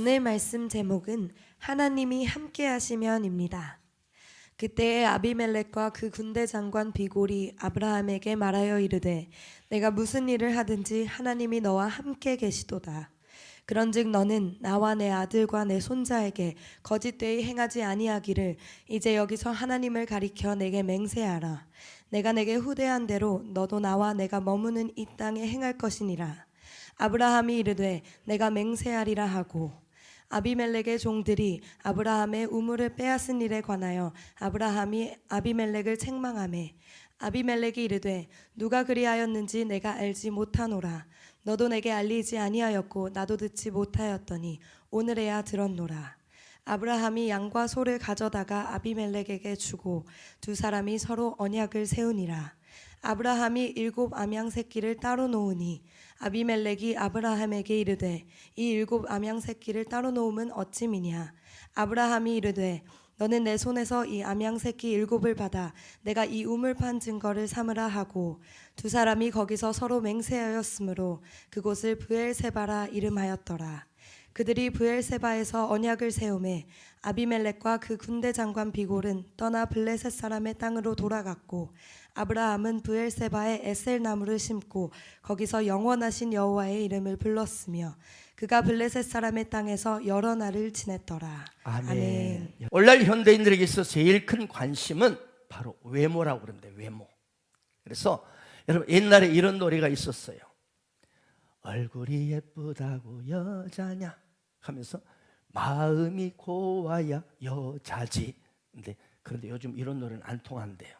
오늘 말씀 제목은 하나님이 함께 하시면입니다. 그때에 아비멜렉과 그 군대 장관 비골이 아브라함에게 말하여 이르되 내가 무슨 일을 하든지 하나님이 너와 함께 계시도다. 그런즉 너는 나와 내 아들과 내 손자에게 거짓되이 행하지 아니하기를 이제 여기서 하나님을 가리켜 내게 맹세하라. 내가 내게 후대한 대로 너도 나와 내가 머무는 이 땅에 행할 것이니라. 아브라함이 이르되 내가 맹세하리라 하고 아비멜렉의 종들이 아브라함의 우물을 빼앗은 일에 관하여 아브라함이 아비멜렉을 책망하매 아비멜렉이 이르되 누가 그리하였는지 내가 알지 못하노라. 너도 내게 알리지 아니하였고 나도 듣지 못하였더니 오늘에야 들었노라. 아브라함이 양과 소를 가져다가 아비멜렉에게 주고 두 사람이 서로 언약을 세우니라. 아브라함이 7 암양 새끼를 따로 놓으니 아비멜렉이 아브라함에게 이르되 이 7 암양 새끼를 따로 놓음은 어찌미냐. 아브라함이 이르되 너는 내 손에서 이 암양 새끼 7을 받아 내가 이 우물 판 증거를 삼으라 하고 두 사람이 거기서 서로 맹세하였으므로 그곳을 브엘세바라 이름하였더라. 그들이 브엘세바에서 언약을 세우매 아비멜렉과 그 군대 장관 비골은 떠나 블레셋 사람의 땅으로 돌아갔고 아브라함은 브엘세바에 에셀 나무를 심고 거기서 영원하신 여호와의 이름을 불렀으며 그가 블레셋 사람의 땅에서 여러 날을 지냈더라. 아멘. 오늘날 현대인들에게 있어서 제일 큰 관심은 바로 외모라고 그럽니다. 외모. 그래서 여러분 옛날에 이런 노래가 있었어요. 얼굴이 예쁘다고 여자냐 하면서 마음이 고와야 여자지. 그런데 요즘 이런 노래는 안 통한대요.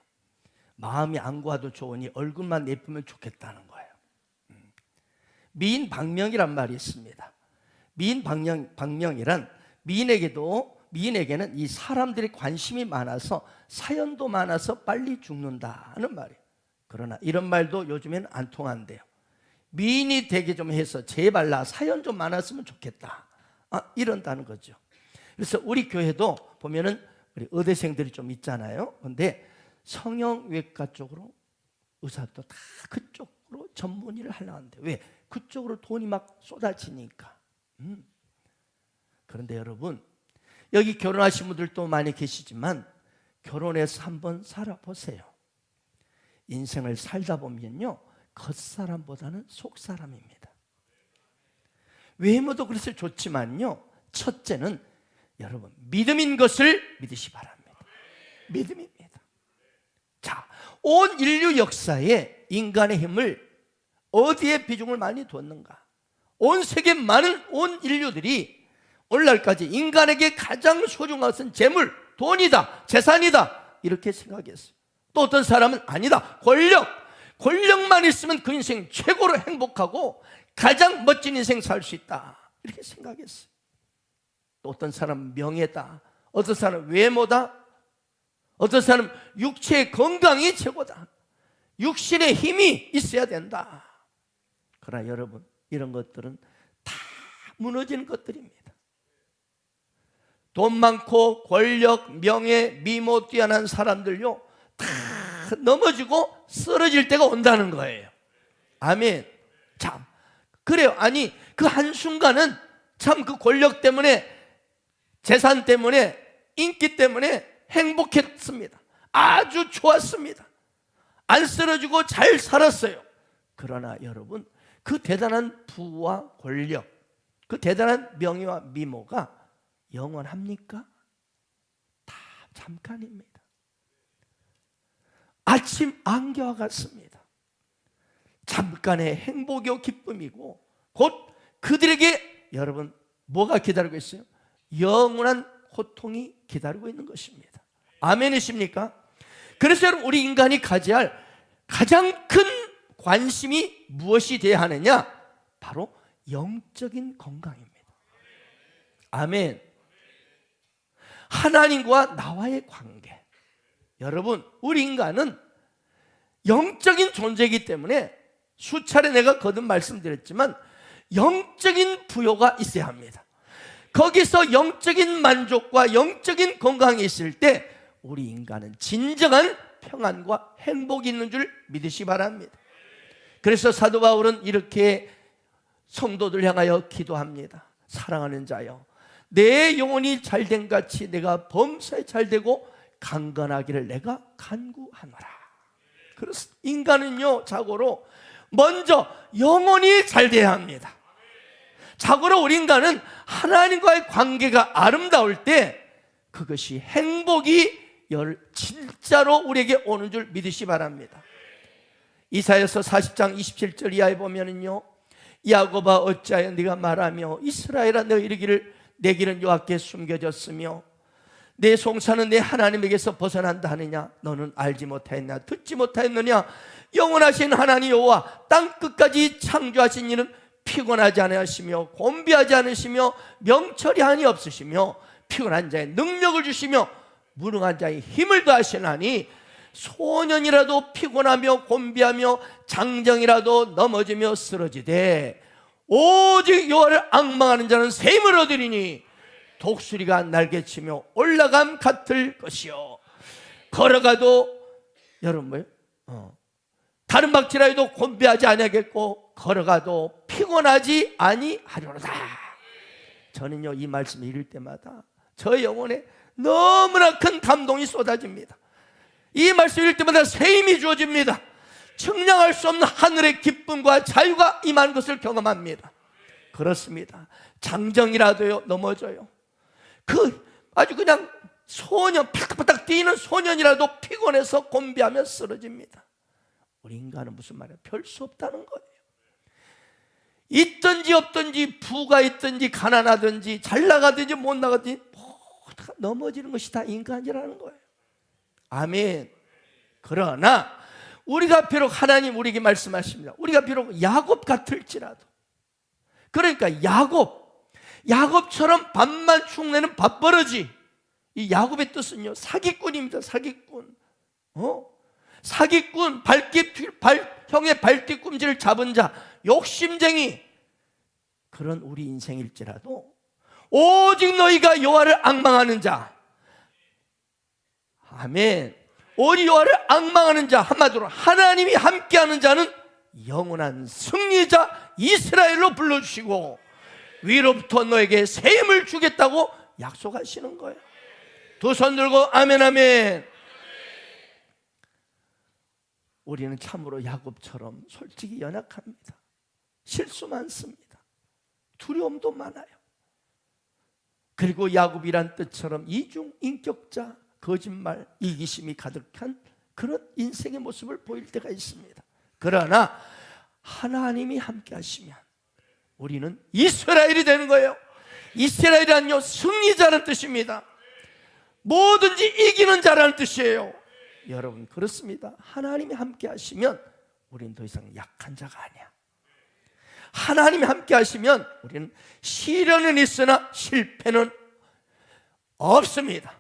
마음이 안 고와도 좋으니 얼굴만 예쁘면 좋겠다는 거예요. 미인 방명이란 말이 있습니다. 미인 방명이란 미인에게는 이 사람들이 관심이 많아서 사연도 많아서 빨리 죽는다는 말이에요. 그러나 이런 말도 요즘에는 안 통한대요. 미인이 되게 좀 해서 제발 나 사연 좀 많았으면 좋겠다. 이런다는 거죠. 그래서 우리 교회도 보면은 우리 의대생들이 좀 있잖아요. 근데 성형외과 쪽으로 의사도 다 그쪽으로 전문의를 하려고 하는데 왜? 그쪽으로 돈이 막 쏟아지니까. 그런데 여러분 여기 결혼하신 분들도 많이 계시지만 결혼해서 한번 살아보세요. 인생을 살다 보면요 겉사람보다는 속사람입니다. 외모도 그래서 좋지만요 첫째는 여러분 믿음인 것을 믿으시 바랍니다. 믿음입니다. 자, 온 인류 역사에 인간의 힘을 어디에 비중을 많이 뒀는가? 온 세계 많은 온 인류들이 오늘날까지 인간에게 가장 소중한 것은 재물, 돈이다, 재산이다 이렇게 생각했어요. 또 어떤 사람은 아니다, 권력만 있으면 그 인생 최고로 행복하고 가장 멋진 인생 살 수 있다 이렇게 생각했어요. 또 어떤 사람은 명예다, 어떤 사람은 외모다, 어떤 사람은 육체의 건강이 최고다, 육신의 힘이 있어야 된다. 그러나 여러분 이런 것들은 다 무너지는 것들입니다. 돈 많고 권력, 명예, 미모 뛰어난 사람들요 다 넘어지고 쓰러질 때가 온다는 거예요. 아멘. 참 그래요. 아니 그 한순간은 참 그 권력 때문에, 재산 때문에, 인기 때문에 행복했습니다. 아주 좋았습니다. 안 쓰러지고 잘 살았어요. 그러나 여러분 그 대단한 부와 권력, 그 대단한 명예와 미모가 영원합니까? 다 잠깐입니다. 아침 안개와 같습니다. 잠깐의 행복이요 기쁨이고 곧 그들에게 여러분 뭐가 기다리고 있어요? 영원한 고통이 기다리고 있는 것입니다. 아멘이십니까? 그래서 여러분 우리 인간이 가져야 할 가장 큰 관심이 무엇이 되어야 하느냐? 바로 영적인 건강입니다. 아멘. 하나님과 나와의 관계. 여러분 우리 인간은 영적인 존재이기 때문에 수차례 내가 거듭 말씀드렸지만 영적인 부요가 있어야 합니다. 거기서 영적인 만족과 영적인 건강이 있을 때 우리 인간은 진정한 평안과 행복이 있는 줄 믿으시 바랍니다. 그래서 사도 바울은 이렇게 성도들 향하여 기도합니다. 사랑하는 자여, 내 영혼이 잘된 같이 내가 범사에 잘되고 강건하기를 내가 간구하노라. 그래서 인간은요, 자고로 먼저 영혼이 잘돼야 합니다. 자고로 우리 인간은 하나님과의 관계가 아름다울 때 그것이 행복이 진짜로 우리에게 오는 줄 믿으시 바랍니다. 이사야서 40장 27절 이하에 보면은요, 야곱아 어찌하여 네가 말하며 이스라엘아 너 이르기를 내 길은 여호와께 숨겨졌으며 내 송사는 내 하나님에게서 벗어난다 하느냐. 너는 알지 못하였냐 듣지 못하였느냐. 영원하신 하나님 여호와 땅 끝까지 창조하신 이는 피곤하지 않으시며 곤비하지 않으시며 명철이 한이 없으시며 피곤한 자의 능력을 주시며 무능한 자의 힘을 더하시나니 소년이라도 피곤하며 곤비하며 장정이라도 넘어지며 쓰러지되 오직 여호와를 앙망하는 자는 새 힘을 얻으리니 독수리가 날개치며 올라감 같을 것이요 걸어가도 여러분 뭐예요? 다른 박질하여도 곤비하지 아니하겠고 걸어가도 피곤하지 아니하려다. 저는요 이 말씀을 읽을 때마다 저 영혼에 너무나 큰 감동이 쏟아집니다. 이 말씀 읽을 때마다 새 힘이 주어집니다. 측량할 수 없는 하늘의 기쁨과 자유가 임한 것을 경험합니다. 그렇습니다. 장정이라도요 넘어져요. 아주 그냥 소년, 팔딱팔딱 뛰는 소년이라도 피곤해서 곤비하며 쓰러집니다. 우리 인간은 무슨 말이에요? 별 수 없다는 거예요. 있든지 없든지 부가 있든지 가난하든지 잘 나가든지 못 나가든지 모두가 넘어지는 것이 다 인간이라는 거예요. 아멘. 그러나 우리가 비록 하나님 우리에게 말씀하십니다. 우리가 비록 야곱 같을지라도, 그러니까 야곱처럼 밥만 축내는 밥버러지. 이 야곱의 뜻은요 사기꾼입니다. 사기꾼. 사기꾼, 형의 발뒤꿈치를 잡은 자, 욕심쟁이. 그런 우리 인생일지라도 오직 너희가 여호와를 앙망하는 자, 아멘, 오직 여호와를 앙망하는 자, 한마디로 하나님이 함께하는 자는 영원한 승리자 이스라엘로 불러주시고 위로부터 너에게 새 힘을 주겠다고 약속하시는 거예요. 두 손 들고 아멘 아멘. 우리는 참으로 야곱처럼 솔직히 연약합니다. 실수 많습니다. 두려움도 많아요. 그리고 야곱이란 뜻처럼 이중인격자, 거짓말, 이기심이 가득한 그런 인생의 모습을 보일 때가 있습니다. 그러나 하나님이 함께 하시면 우리는 이스라엘이 되는 거예요. 이스라엘이란요 승리자라는 뜻입니다. 뭐든지 이기는 자라는 뜻이에요. 여러분 그렇습니다. 하나님이 함께 하시면 우리는 더 이상 약한 자가 아니야. 하나님이 함께 하시면 우리는 시련은 있으나 실패는 없습니다.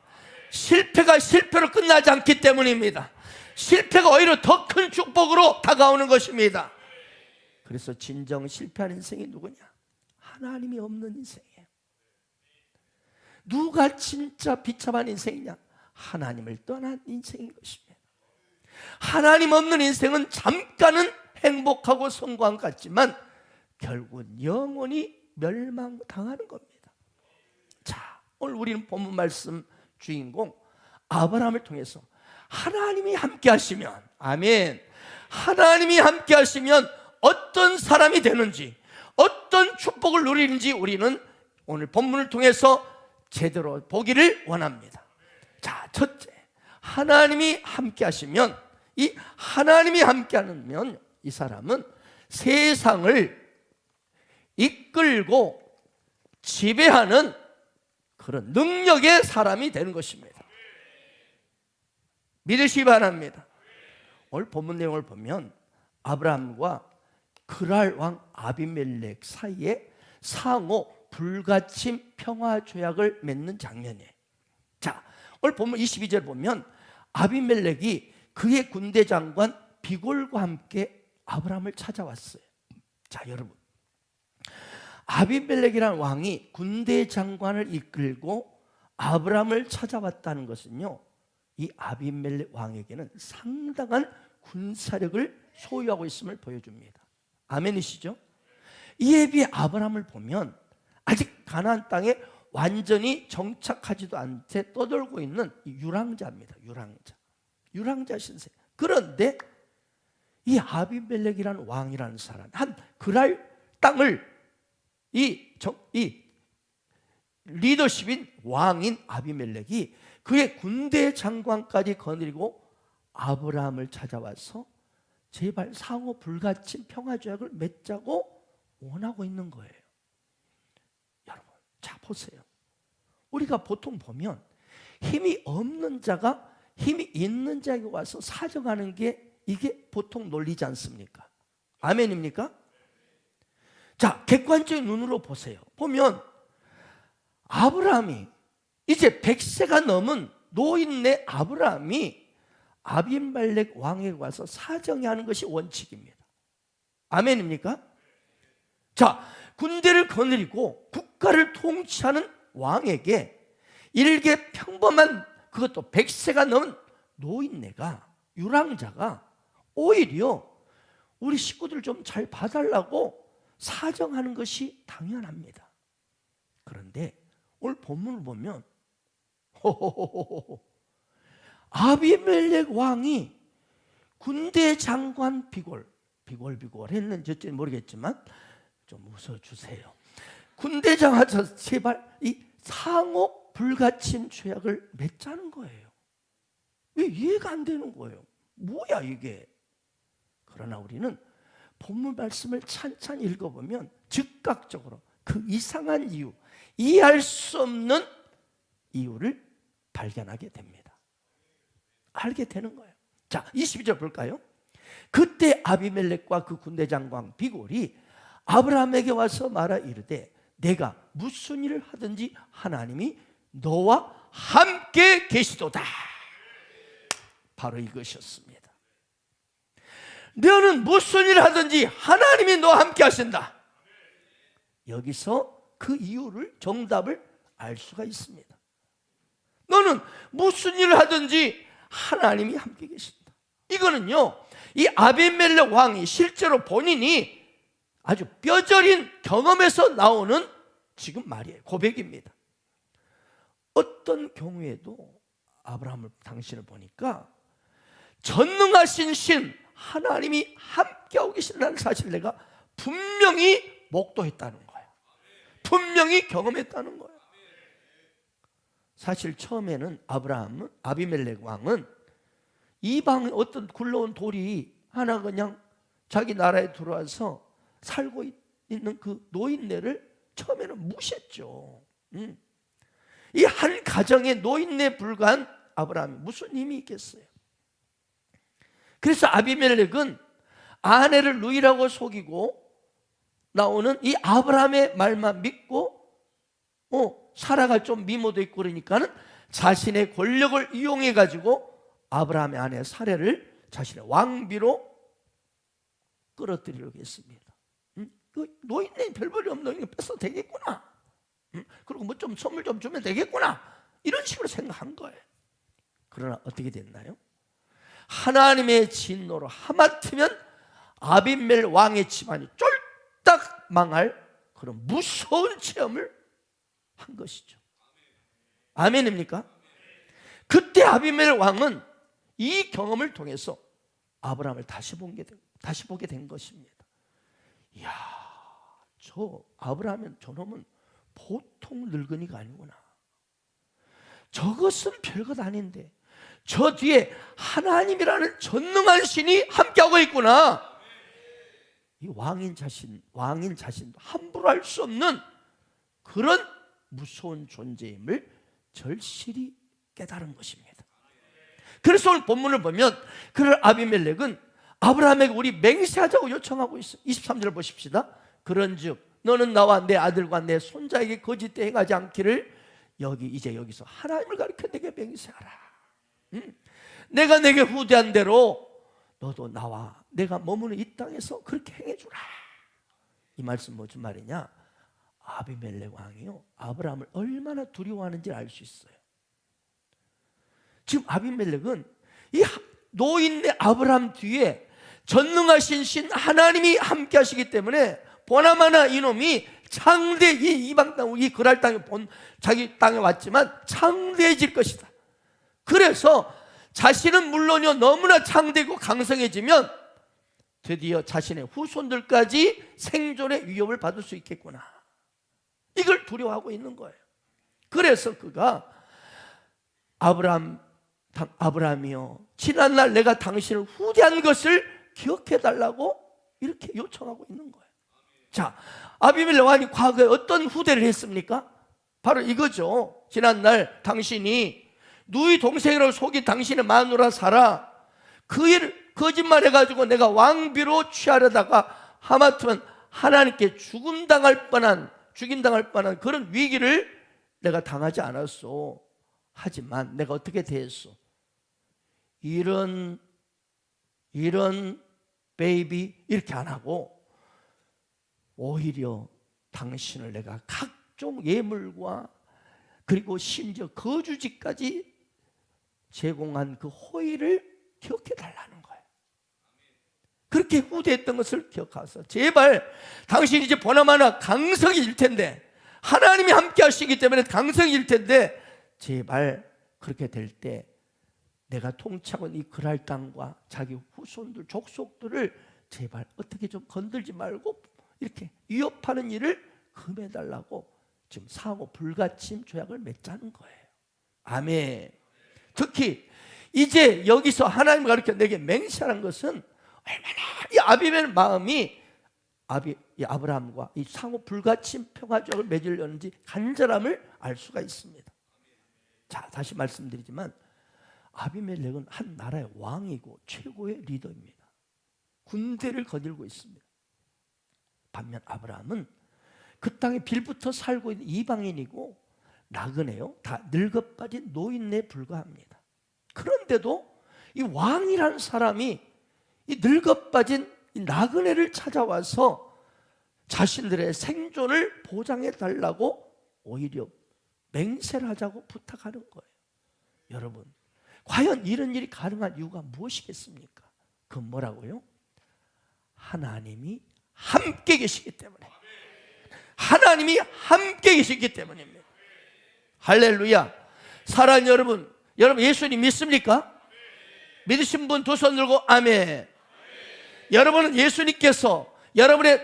실패가 실패로 끝나지 않기 때문입니다. 실패가 오히려 더 큰 축복으로 다가오는 것입니다. 그래서 진정 실패한 인생이 누구냐? 하나님이 없는 인생이에요. 누가 진짜 비참한 인생이냐? 하나님을 떠난 인생인 것입니다. 하나님 없는 인생은 잠깐은 행복하고 성공한 것 같지만 결국은 영원히 멸망당하는 겁니다. 자, 오늘 우리는 본문 말씀 주인공 아브라함을 통해서 하나님이 함께 하시면, 아멘, 하나님이 함께 하시면 어떤 사람이 되는지, 어떤 축복을 누리는지 우리는 오늘 본문을 통해서 제대로 보기를 원합니다. 자, 첫째, 하나님이 함께 하시면, 이 하나님이 함께 하면 이 사람은 세상을 이끌고 지배하는 그런 능력의 사람이 되는 것입니다. 믿으시기 바랍니다. 오늘 본문 내용을 보면 아브라함과 그랄 왕 아비멜렉 사이에 상호 불가침 평화 조약을 맺는 장면이에요. 자, 오늘 본문 22절 보면 아비멜렉이 그의 군대 장관 비골과 함께 아브라함을 찾아왔어요. 자, 여러분, 아비멜렉이라는 왕이 군대 장관을 이끌고 아브라함을 찾아왔다는 것은요, 이 아비멜렉 왕에게는 상당한 군사력을 소유하고 있음을 보여줍니다. 아멘이시죠? 이에 비해 아브라함을 보면 아직 가나안 땅에 완전히 정착하지도 않게 떠돌고 있는 유랑자입니다. 유랑자 신세. 그런데 이 아비멜렉이라는 왕이라는 사람, 한 그랄 땅을 이 리더십인 왕인 아비멜렉이 그의 군대 장관까지 거느리고 아브라함을 찾아와서 제발 상호 불가침 평화조약을 맺자고 원하고 있는 거예요. 여러분, 자 보세요. 우리가 보통 보면 힘이 없는 자가 힘이 있는 자에게 와서 사정하는 게 이게 보통 논리지 않습니까? 아멘입니까? 자, 객관적인 눈으로 보세요. 보면 아브라함이 이제 100세가 넘은 노인네 아브라함이 아비멜렉 왕에게 와서 사정해 하는 것이 원칙입니다. 아멘입니까? 자, 군대를 거느리고 국가를 통치하는 왕에게 일개 평범한, 그것도 100세가 넘은 노인네가, 유랑자가 오히려 우리 식구들 좀 잘 봐달라고 사정하는 것이 당연합니다. 그런데 오늘 본문을 보면 아비멜렉 왕이 군대 장관 비골 했는지 어쩐지 모르겠지만 좀 웃어주세요. 군대 장관 제발 이 상호 불가침 조약을 맺자는 거예요. 왜 이해가 안 되는 거예요? 뭐야 이게? 그러나 우리는 본문 말씀을 찬찬히 읽어보면 즉각적으로 그 이상한 이유, 이해할 수 없는 이유를 발견하게 됩니다. 알게 되는 거예요. 자, 22절 볼까요? 그때 아비멜렉과 그 군대 장관 비골이 아브라함에게 와서 말하 이르되 내가 무슨 일을 하든지 하나님이 너와 함께 계시도다. 바로 이것이었습니다. 너는 무슨 일을 하든지 하나님이 너와 함께 하신다. 여기서 그 이유를, 정답을 알 수가 있습니다. 너는 무슨 일을 하든지 하나님이 함께 계신다. 이거는요, 이 아비멜렉 왕이 실제로 본인이 아주 뼈저린 경험에서 나오는 지금 말이에요. 고백입니다. 어떤 경우에도 아브라함을, 당신을 보니까 전능하신 신 하나님이 함께하고 계신다는 사실을 내가 분명히 목도했다는 거예요. 분명히 경험했다는 거예요. 사실 처음에는 아비멜렉 왕은 이방 어떤 굴러온 돌이 하나 그냥 자기 나라에 들어와서 살고 있는 그 노인네를 처음에는 무시했죠. 이 한 가정의 노인네 불과한 아브라함이 무슨 힘이 있겠어요? 그래서 아비멜렉은 아내를 누이라고 속이고 나오는 이 아브라함의 말만 믿고 살아갈 좀 미모도 있고 그러니까는 자신의 권력을 이용해 가지고 아브라함의 아내 사례를 자신의 왕비로 끌어들이려고 했습니다. 노인네 별볼이 없는 노인네 뺏어도 되겠구나. 그리고 뭐 좀 선물 좀 주면 되겠구나. 이런 식으로 생각한 거예요. 그러나 어떻게 됐나요? 하나님의 진노로 하마터면 아비멜렉 왕의 집안이 쫄딱 망할 그런 무서운 체험을 한 것이죠. 아멘입니까? 그때 아비멜렉 왕은 이 경험을 통해서 아브라함을 다시 보게 된 것입니다. 이야, 저 아브라함은 저놈은 보통 늙은이가 아니구나. 저것은 별것 아닌데 저 뒤에 하나님이라는 전능한 신이 함께하고 있구나. 이 왕인 자신도 함부로 할 수 없는 그런 무서운 존재임을 절실히 깨달은 것입니다. 그래서 오늘 본문을 보면 그를 아비멜렉은 아브라함에게 우리 맹세하자고 요청하고 있어요. 23절을 보십시다. 그런즉 너는 나와 내 아들과 내 손자에게 거짓되 행하지 않기를 여기서 하나님을 가리켜 내게 맹세하라. 내가 내게 후대한 대로 너도 나와 내가 머무는 이 땅에서 그렇게 행해주라. 이 말씀 무슨 말이냐? 아비멜렉 왕이요, 아브라함을 얼마나 두려워하는지 알 수 있어요. 지금 아비멜렉은 이 노인네 아브라함 뒤에 전능하신 신 하나님이 함께 하시기 때문에 보나마나 이놈이 창대, 이 이방 땅, 이 그랄 땅에 자기 땅에 왔지만 창대해질 것이다. 그래서 자신은 물론요 너무나 창대고 강성해지면 드디어 자신의 후손들까지 생존의 위협을 받을 수 있겠구나. 이걸 두려워하고 있는 거예요. 그래서 그가 아브라함이여, 지난날 내가 당신을 후대한 것을 기억해달라고 이렇게 요청하고 있는 거예요. 자, 아비멜렉 왕이 과거에 어떤 후대를 했습니까? 바로 이거죠. 지난날 당신이 누이 동생이라고 속인 당신의 마누라 사라, 그 일을 거짓말해가지고 내가 왕비로 취하려다가 하마터면 하나님께 죽임당할 뻔한 그런 위기를 내가 당하지 않았소. 하지만 내가 어떻게 대했소? 이런 베이비 이렇게 안 하고 오히려 당신을 내가 각종 예물과 그리고 심지어 거주지까지 제공한 그 호의를 기억해 달라는 거예요. 그렇게 후대했던 것을 기억하소. 제발 당신이 이제 보나마나 강성이일 텐데, 하나님이 함께 하시기 때문에 강성이일 텐데, 제발 그렇게 될 때 내가 통치하고 이 그랄 땅과 자기 후손들, 족속들을 제발 어떻게 좀 건들지 말고 이렇게 위협하는 일을 금해달라고 지금 상호 불가침 조약을 맺자는 거예요. 아멘. 특히 이제 여기서 하나님 가르쳐 내게 맹세하는 것은 얼마나 이 아비멜 마음이 이 아브라함과 이 상호 불가침 평화조약을 맺으려는지 간절함을 알 수가 있습니다. 자, 다시 말씀드리지만 아비멜렉은 한 나라의 왕이고 최고의 리더입니다. 군대를 거닐고 있습니다. 반면 아브라함은 그 땅에 빌부터 살고 있는 이방인이고 나그네요. 다 늙어빠진 노인네에 불과합니다. 그런데도 이 왕이라는 사람이 이 늙어빠진 이 나그네를 찾아와서 자신들의 생존을 보장해 달라고 오히려 맹세를 하자고 부탁하는 거예요. 여러분, 과연 이런 일이 가능한 이유가 무엇이겠습니까? 그건 뭐라고요? 하나님이 함께 계시기 때문에, 하나님이 함께 계시기 때문입니다. 할렐루야. 사랑하는 여러분, 예수님 믿습니까? 믿으신 분 두 손 들고 아멘. 여러분은 예수님께서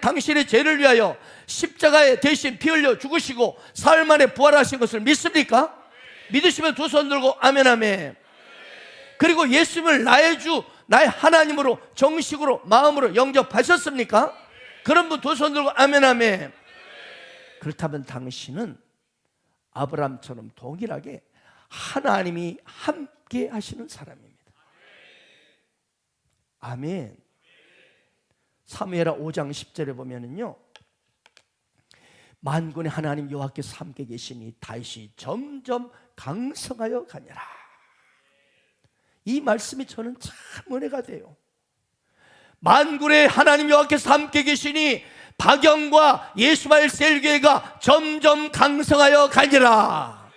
당신의 죄를 위하여 십자가에 대신 피 흘려 죽으시고 사흘 만에 부활하신 것을 믿습니까? 믿으시면 두 손 들고 아멘 아멘. 그리고 예수님을 나의 주, 나의 하나님으로 정식으로 마음으로 영접하셨습니까? 그런 분 두 손 들고 아멘 아멘. 그렇다면 당신은 아브라함처럼 동일하게 하나님이 함께 하시는 사람입니다. 아멘. 사무엘하 5장 10절에 보면은요, 만군의 하나님 여호와께서 함께 계시니 다윗이 점점 강성하여 가니라. 이 말씀이 저는 참 은혜가 돼요. 만군의 하나님 여호와께서 함께 계시니 박영과 예수마을 셀교회가 점점 강성하여 가니라.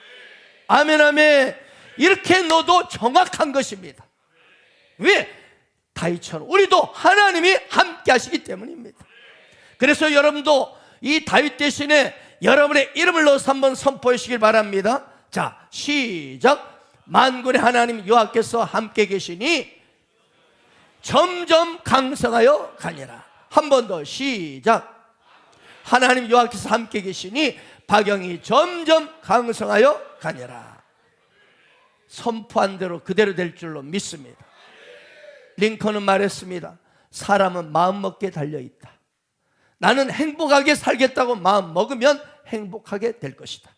아멘 아멘. 이렇게 넣어도 정확한 것입니다. 왜? 다윗처럼 우리도 하나님이 함께 하시기 때문입니다. 그래서 여러분도 이 다윗 대신에 여러분의 이름을 넣어서 한번 선포해 주시길 바랍니다. 자, 시작. 만군의 하나님 여호와께서 함께 계시니 점점 강성하여 가니라. 한 번 더 시작. 하나님 여호와께서 함께 계시니 박영이 점점 강성하여 가니라. 선포한 대로 그대로 될 줄로 믿습니다. 링컨은 말했습니다. 사람은 마음먹기에 달려있다. 나는 행복하게 살겠다고 마음 먹으면 행복하게 될 것이다.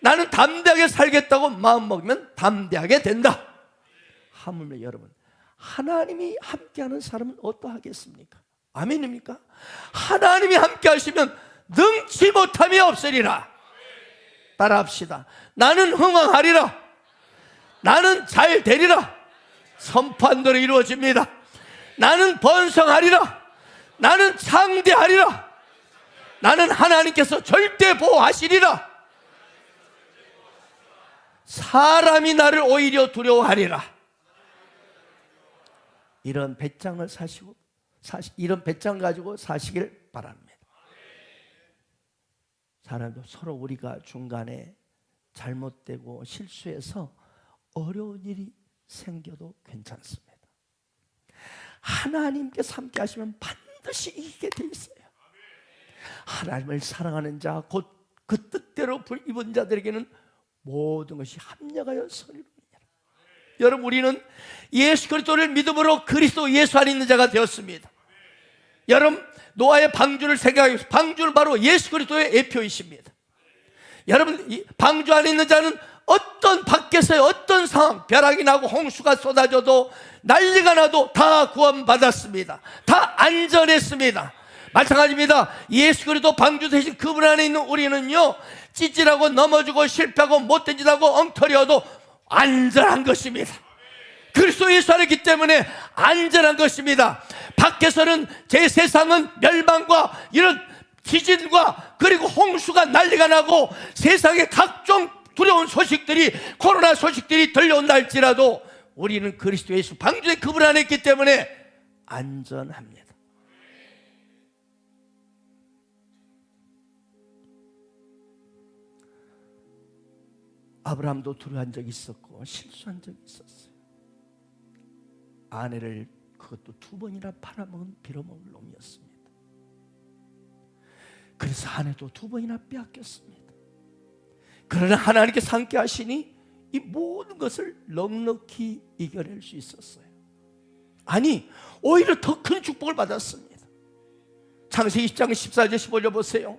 나는 담대하게 살겠다고 마음 먹으면 담대하게 된다. 하물며 여러분, 하나님이 함께하는 사람은 어떠하겠습니까? 아멘입니까? 하나님이 함께 하시면 능치 못함이 없으리라. 따라합시다. 나는 흥왕하리라. 나는 잘 되리라. 선포한 대로 이루어집니다. 나는 번성하리라. 나는 창대하리라. 나는 하나님께서 절대 보호하시리라. 사람이 나를 오히려 두려워하리라. 이런 배짱을 이런 배짱 가지고 사시길 바랍니다. 사람도 서로 우리가 중간에 잘못되고 실수해서 어려운 일이 생겨도 괜찮습니다. 하나님께서 함께 하시면 반드시 이기게 돼 있어요. 하나님을 사랑하는 자 곧 그 뜻대로 입은 자들에게는 모든 것이 합력하여 선이루느니라. 여러분, 우리는 예수 그리스도를 믿음으로 그리스도 예수 안에 있는 자가 되었습니다. 여러분, 노아의 방주를 생각하십시오. 방주는 바로 예수 그리스도의 예표이십니다. 여러분, 이 방주 안에 있는 자는 어떤 밖에서의 어떤 상황, 벼락이 나고 홍수가 쏟아져도 난리가 나도 다 구원받았습니다. 다 안전했습니다. 마찬가지입니다. 예수 그리스도 방주 대신 그분 안에 있는 우리는요, 찌질하고 넘어지고 실패하고 못된 짓하고 엉터리여도 안전한 것입니다. 그리스도 예수 안에 있기 때문에 안전한 것입니다. 밖에서는 제 세상은 멸망과 이런 지진과 그리고 홍수가 난리가 나고 세상에 각종 두려운 소식들이, 코로나 소식들이 들려온다 할지라도 우리는 그리스도 예수 방주의 그분 안에 있기 때문에 안전합니다. 아브라함도 두려워한 적이 있었고 실수한 적이 있었어요. 아내를 그것도 2번이나 팔아먹은 빌어먹을 놈이었습니다. 그래서 아내도 2번이나 빼앗겼습니다. 그러나 하나님께서 함께 하시니 이 모든 것을 넉넉히 이겨낼 수 있었어요. 아니, 오히려 더 큰 축복을 받았습니다. 창세기 10장 14절 15절 보세요.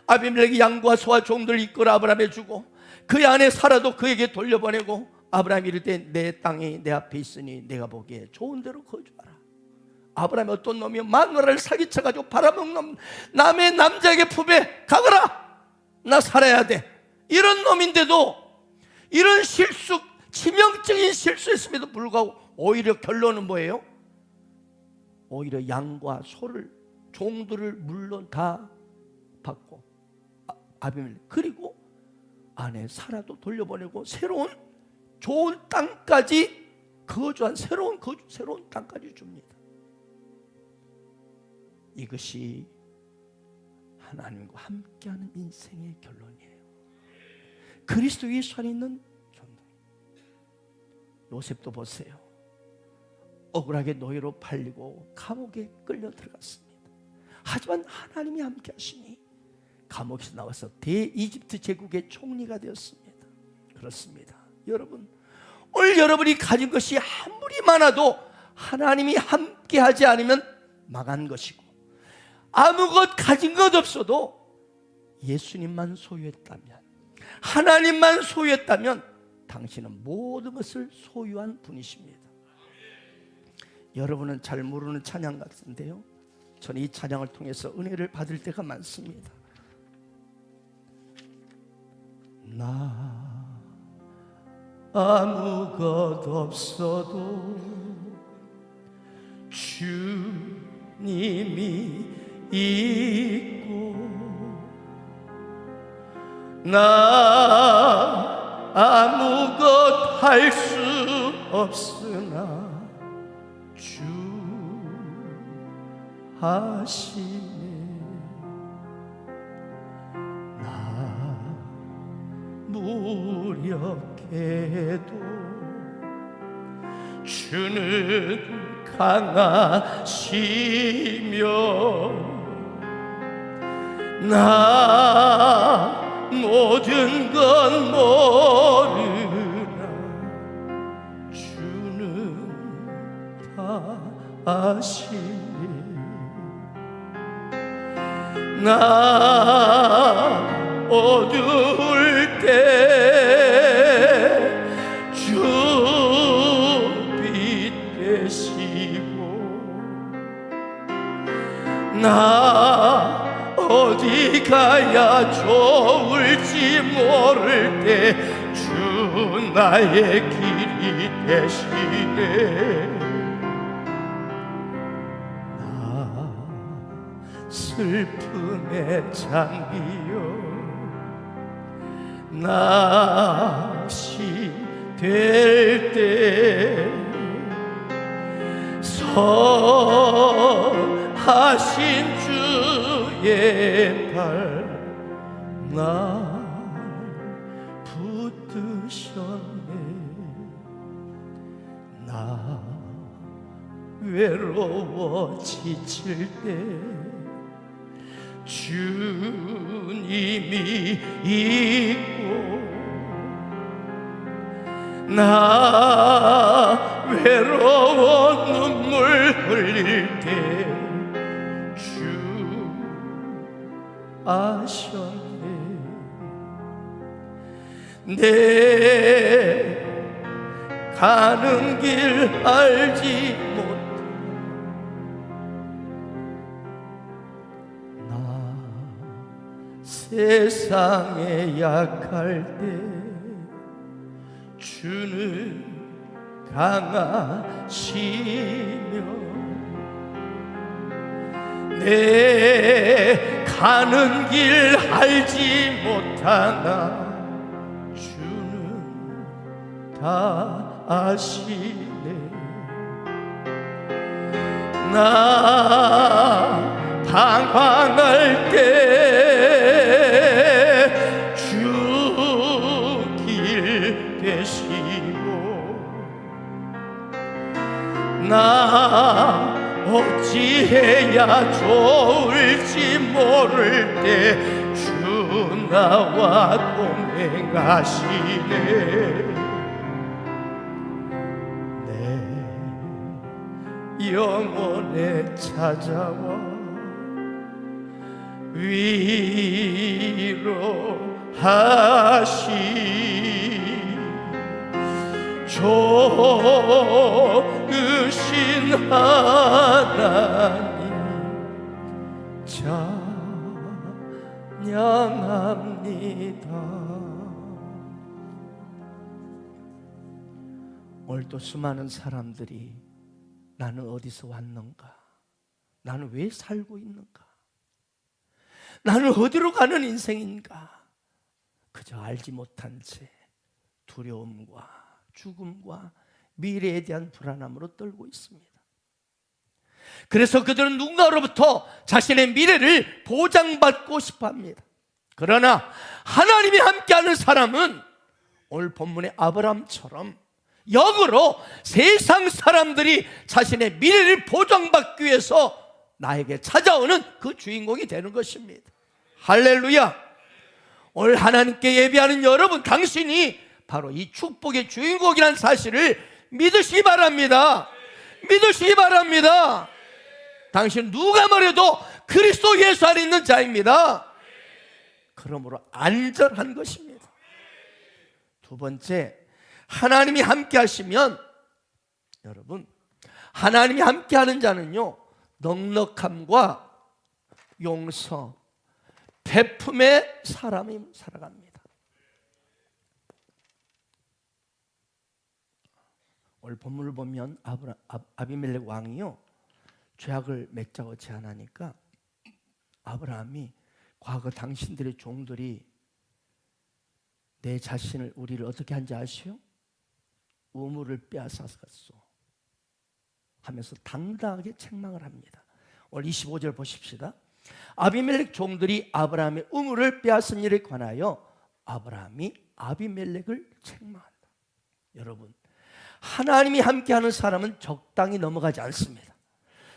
아비멜렉이 양과 소와 종들을 이끌어 아브라함에 주고 그의 아내 사라도 그에게 돌려보내고 아브라함이 이르되 내 땅이 내 앞에 있으니 내가 보기에 좋은 데로 거주하라. 아브라함이 어떤 놈이요? 마누라를 사기쳐가지고 팔아먹는 놈, 남의 남자에게 품에 가거라, 나 살아야 돼, 이런 놈인데도 이런 실수, 치명적인 실수했음에도 불구하고 오히려 결론은 뭐예요? 오히려 양과 소를, 종들을 물론 다 받고 아비멜렉, 그리고 아내 사라도 돌려보내고 새로운 좋은 땅까지 거주한 새로운 땅까지 줍니다. 이것이 하나님과 함께하는 인생의 결론이에요. 그리스도 예수 안에 있는 존재. 요셉도 보세요. 억울하게 노예로 팔리고 감옥에 끌려 들어갔습니다. 하지만 하나님이 함께 하시니 감옥에서 나와서 대이집트 제국의 총리가 되었습니다. 그렇습니다. 여러분, 오늘 여러분이 가진 것이 아무리 많아도 하나님이 함께 하지 않으면 망한 것이고, 아무것 가진 것 없어도 예수님만 소유했다면, 하나님만 소유했다면 당신은 모든 것을 소유한 분이십니다. 여러분은 잘 모르는 찬양 같은데요, 저는 이 찬양을 통해서 은혜를 받을 때가 많습니다. 나 아무것 없어도 주님이 있고, 나 아무것 할 수 없으나 주 하시네. 나 무력해도 주는 강하시며, 나 모든 건 모르나 주는 다 아시네. 나 어두울 때 주 빛 되시고, 나 어디 가야 좋을지 모를 때 주 나의 길이 되시네. 슬픔의 장비요 납시 될 때 선하신 주의 발 날 붙드셨네. 나 외로워 지칠 때 주님이 있고, 나 외로워 눈물 흘릴 때 주 아셨네. 내 가는 길 알지 못해 나 세상에 약할 때 주는 강하시며, 내 가는 길 알지 못하나 주는 다 아시네. 나 방황할 때 주 길 되시고, 나 어찌해야 좋을지 모를 때 주 나와 동행하시네. 내 영혼에 찾아와 위로하시 좋으신 하나님 찬양합니다. 오늘도 수많은 사람들이 나는 어디서 왔는가? 나는 왜 살고 있는가? 나는 어디로 가는 인생인가? 그저 알지 못한 채 두려움과 죽음과 미래에 대한 불안함으로 떨고 있습니다. 그래서 그들은 누군가로부터 자신의 미래를 보장받고 싶어 합니다. 그러나 하나님이 함께하는 사람은 오늘 본문의 아브라함처럼 역으로 세상 사람들이 자신의 미래를 보장받기 위해서 나에게 찾아오는 그 주인공이 되는 것입니다. 할렐루야. 오늘 하나님께 예배하는 여러분, 당신이 바로 이 축복의 주인공이라는 사실을 믿으시기 바랍니다. 믿으시기 바랍니다. 당신 누가 말해도 그리스도 예수 안에 있는 자입니다. 그러므로 안전한 것입니다. 두 번째, 하나님이 함께 하시면, 여러분, 하나님이 함께 하는 자는요, 넉넉함과 용서, 베품의 사람이 살아갑니다. 오늘 본문을 보면 아비멜렉 왕이요, 죄악을 맺자고 제안하니까 아브라함이 과거 당신들의 종들이 내 자신을, 우리를 어떻게 한지 아시오? 우물을 빼앗았소 하면서 당당하게 책망을 합니다. 오늘 25절 보십시다. 아비멜렉 종들이 아브라함의 우물을 빼앗은 일에 관하여 아브라함이 아비멜렉을 책망한다. 여러분, 하나님이 함께하는 사람은 적당히 넘어가지 않습니다.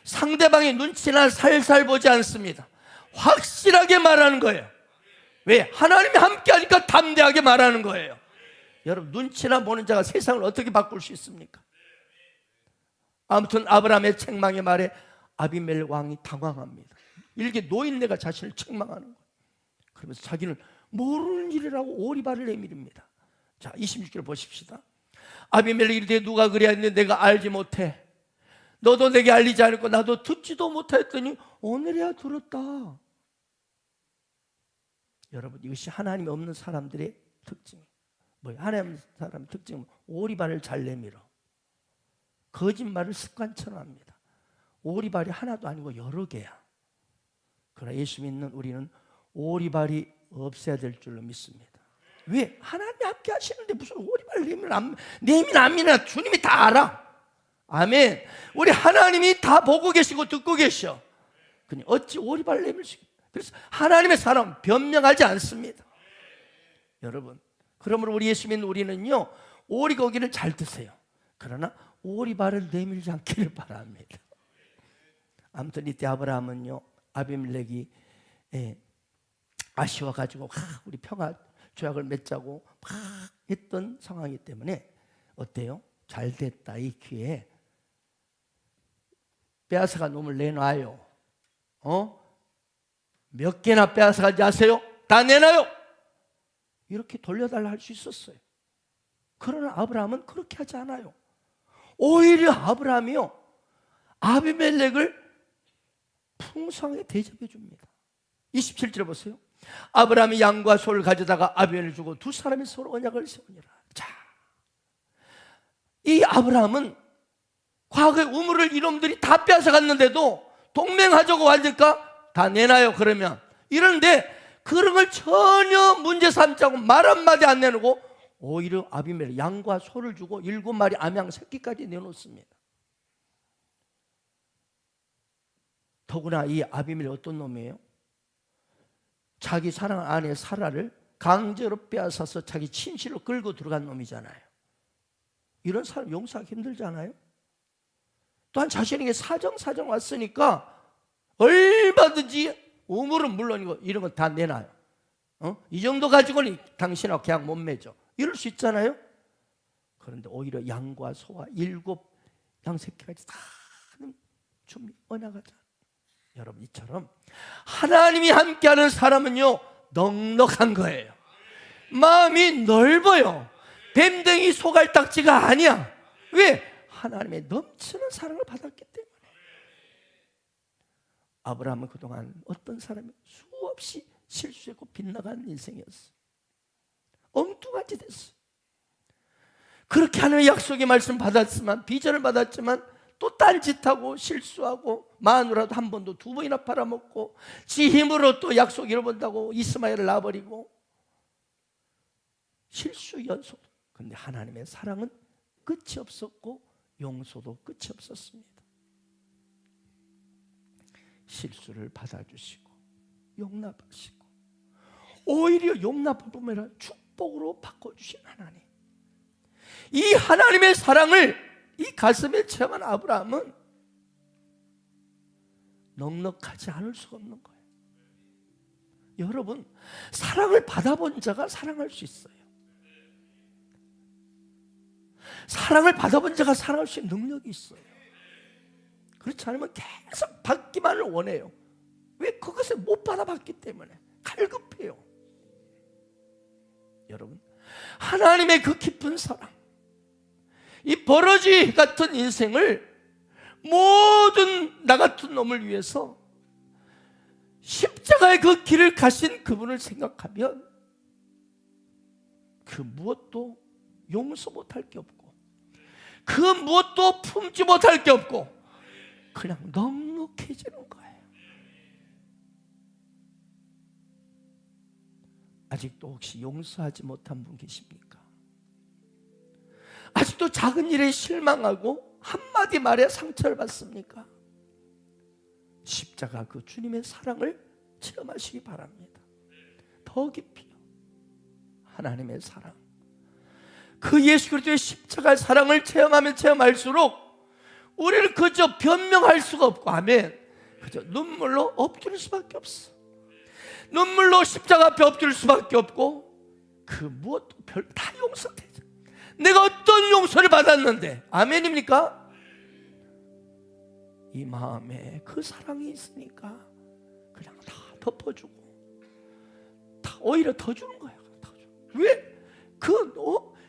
상대방의 눈치나 살살 보지 않습니다. 확실하게 말하는 거예요. 왜? 하나님이 함께하니까 담대하게 말하는 거예요. 여러분, 눈치나 보는 자가 세상을 어떻게 바꿀 수 있습니까? 아무튼 아브라함의 책망의 말에 아비멜렉 왕이 당황합니다. 일개 노인네가 자신을 책망하는 거예요. 그러면서 자기는 모르는 일이라고 오리발을 내밀입니다. 자, 26절 보십시다. 아비멜렉이 이르되 누가 그래야 했는데 내가 알지 못해. 너도 내게 알리지 않았고 나도 듣지도 못했더니 오늘이야 들었다. 여러분, 이것이 하나님이 없는 사람들의 특징이에요. 뭐예요? 하나님 없는 사람의 특징은 오리발을 잘 내밀어. 거짓말을 습관처럼 합니다. 오리발이 하나도 아니고 여러 개야. 그러나 예수 믿는 우리는 오리발이 없어야 될 줄로 믿습니다. 왜? 하나님이 함께 하시는데 무슨 오리발을 내밀 안 믿나? 주님이 다 알아. 아멘. 우리 하나님이 다 보고 계시고 듣고 계셔. 그냥 어찌 오리발을 내밀 수 있겠어? 그래서 하나님의 사랑 변명하지 않습니다. 여러분, 그러므로 우리 예수 믿는 우리는요, 오리고기를 잘 드세요. 그러나 오리발을 내밀지 않기를 바랍니다. 아무튼 이때 아브라함은요, 아비멜렉이 아쉬워가지고 우리 평화 조약을 맺자고 막 했던 상황이기 때문에 어때요? 잘 됐다, 이 기회에 빼앗아간 놈을 내놔요. 몇 개나 빼앗아간지 아세요? 다 내놔요. 이렇게 돌려달라 할 수 있었어요. 그러나 아브라함은 그렇게 하지 않아요. 오히려 아브라함이요, 아비멜렉을 풍성하게 대접해 줍니다. 27절에 보세요. 아브라함이 양과 소를 가져다가 아비멜을 주고 두 사람이 서로 언약을 세우니라. 자, 이 아브라함은 과거의 우물을 이놈들이 다 빼앗아갔는데도 동맹하자고 하니까 다 내놔요. 그러면 이러는데 그런 걸 전혀 문제 삼지 않고 말 한마디 안 내놓고 오히려 아비멜렉 양과 소를 주고 7마리 암양 새끼까지 내놓습니다. 더구나 이 아비멜렉 어떤 놈이에요? 자기 사랑하는 아내 사라를 강제로 빼앗아서 자기 침실로 끌고 들어간 놈이잖아요. 이런 사람 용서하기 힘들잖아요. 또한 자신에게 사정 왔으니까 얼마든지 우물은 물론이고 이런 건 다 내놔요. 이 정도 가지고는 당신하고 계약 못 맺어. 이럴 수 있잖아요. 그런데 오히려 양과 소와 7 양새끼까지 다 준비 언약하자. 여러분, 이처럼 하나님이 함께하는 사람은요, 넉넉한 거예요. 마음이 넓어요. 뱀댕이 소갈딱지가 아니야. 왜? 하나님의 넘치는 사랑을 받았기 때문에. 아브라함은 그동안 어떤 사람이 수없이 실수했고 빗나간 인생이었어. 엉뚱한 짓 했어. 그렇게 하나님의 약속의 말씀 받았지만, 비전을 받았지만 또 딴짓하고 실수하고 마누라도 한 번도 2번이나 팔아먹고 지 힘으로 또 약속 잃어본다고 이스마엘을 놔버리고 실수 연속. 그런데 하나님의 사랑은 끝이 없었고 용서도 끝이 없었습니다. 실수를 받아주시고 용납하시고 오히려 용납할 뿐만 아니라 축복으로 바꿔주신 하나님, 이 하나님의 사랑을 이 가슴에 체험한 아브라함은 넉넉하지 않을 수가 없는 거예요. 여러분, 사랑을 받아본 자가 사랑할 수 있어요. 사랑을 받아본 자가 사랑할 수 있는 능력이 있어요. 그렇지 않으면 계속 받기만을 원해요. 왜? 그것을 못 받아봤기 때문에 갈급해요. 여러분, 하나님의 그 깊은 사랑, 이 버러지 같은 인생을 모든 나 같은 놈을 위해서 십자가의 그 길을 가신 그분을 생각하면 그 무엇도 용서 못할 게 없고 그 무엇도 품지 못할 게 없고 그냥 넉넉해지는 거예요. 아직도 혹시 용서하지 못한 분 계십니까? 아직도 작은 일에 실망하고 한마디 말에 상처를 받습니까? 십자가 그 주님의 사랑을 체험하시기 바랍니다. 더 깊이요. 하나님의 사랑, 그 예수 그리스도의 십자가의 사랑을 체험하면 체험할수록 우리는 그저 변명할 수가 없고, 아멘, 그저 눈물로 엎드릴 수밖에 없어. 눈물로 십자가 앞에 엎드릴 수밖에 없고 그 무엇도 별 다 용서되죠. 내가 어떤 용서를 받았는데, 아멘입니까? 이 마음에 그 사랑이 있으니까 그냥 다 덮어주고 다 오히려 더 주는 거예요. 더 줘. 왜?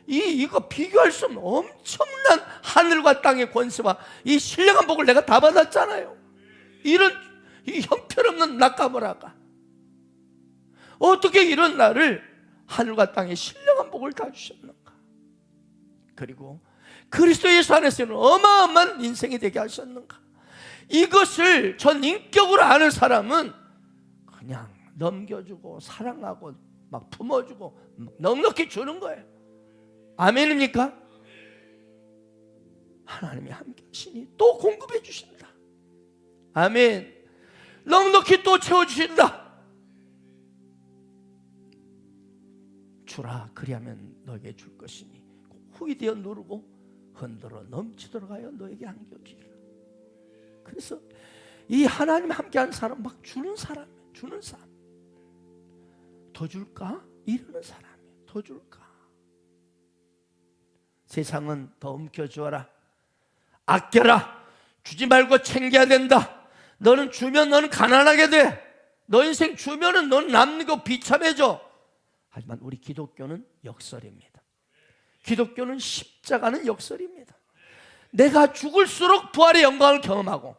이거 비교할 수 없는 엄청난 하늘과 땅의 권세와 이 신령한 복을 내가 다 받았잖아요. 이런 이 형편없는 낙가보라가 어떻게 이런 나를 하늘과 땅의 신령한 복을 다 주셨는가? 그리고 그리스도 예수 안에서는 어마어마한 인생이 되게 하셨는가? 이것을 전 인격으로 아는 사람은 그냥 넘겨주고 사랑하고 막 품어주고 넉넉히 주는 거예요. 아멘입니까? 하나님이 함께 하시니 또 공급해 주신다. 아멘. 넉넉히 또 채워주신다. 주라, 그리하면 너에게 줄 것이니 후이 되어 누르고 흔들어 넘치도록 하여 너에게 안겨주리라. 그래서 이 하나님 함께한 사람, 막 주는 사람, 더 줄까? 이러는 사람이에요. 더 줄까? 세상은 더 움켜주어라, 아껴라, 주지 말고 챙겨야 된다. 너는 주면 너는 가난하게 돼. 너 인생 주면은 너는 남는 거 비참해져. 하지만 우리 기독교는 역설입니다. 기독교는 십자가는 역설입니다. 내가 죽을수록 부활의 영광을 경험하고